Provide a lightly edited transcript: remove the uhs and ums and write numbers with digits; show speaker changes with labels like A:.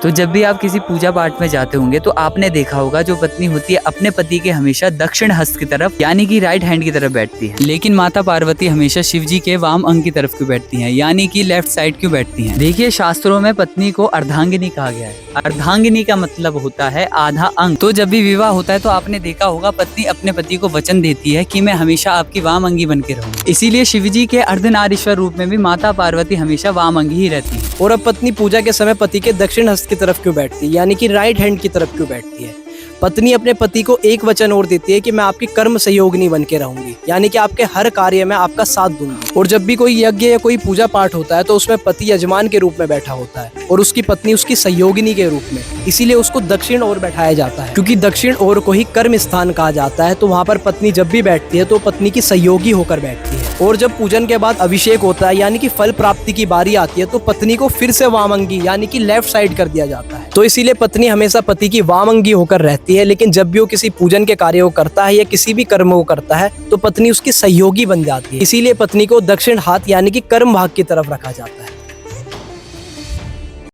A: तो जब भी आप किसी पूजा पाठ में जाते होंगे तो आपने देखा होगा जो पत्नी होती है अपने पति के हमेशा दक्षिण हस्त की तरफ यानी कि राइट हैंड की तरफ बैठती है, लेकिन माता पार्वती हमेशा शिव जी के वाम अंग की तरफ क्यों बैठती हैं, यानी कि लेफ्ट साइड क्यों बैठती हैं? देखिए शास्त्रों में पत्नी को अर्धांगिनी कहा गया है। अर्धांगिनी का मतलब होता है आधा अंग। तो जब भी विवाह होता है तो आपने देखा होगा पत्नी अपने पति को वचन देती है कि मैं हमेशा आपकी वाम अंगी बन के रहूंगी। इसीलिए शिव जी के अर्धनारीश्वर रूप में भी माता पार्वती हमेशा वाम अंगी ही रहती है।
B: और अब पत्नी पूजा के समय पति के दक्षिण हस्त की तरफ क्यों बैठती है, यानी कि राइट हैंड की तरफ क्यों बैठती है? पत्नी अपने पति को एक वचन और देती है कि मैं आपकी कर्म सहयोगिनी बन के रहूंगी, यानी कि आपके हर कार्य में आपका साथ दूंगी। और जब भी कोई यज्ञ या कोई पूजा पाठ होता है तो उसमें पति यजमान के रूप में बैठा होता है और उसकी पत्नी उसकी सहयोगिनी के रूप में, इसीलिए उसको दक्षिण ओर बैठाया जाता है, क्योंकि दक्षिण ओर को ही कर्म स्थान कहा जाता है। तो वहाँ पर पत्नी जब भी बैठती है तो पत्नी की सहयोगी होकर बैठती है। और जब पूजन के बाद अभिषेक होता है यानी कि फल प्राप्ति की बारी आती है तो पत्नी को फिर से वामंगी यानी कि लेफ्ट साइड कर दिया जाता है। तो इसीलिए पत्नी हमेशा पति की वामंगी होकर रहती है, लेकिन जब भी वो किसी पूजन के कार्य को करता है या किसी भी कर्म को करता है तो पत्नी उसकी सहयोगी बन जाती है। इसीलिए पत्नी को दक्षिण हाथ यानी कि कर्म भाग की तरफ रखा जाता है।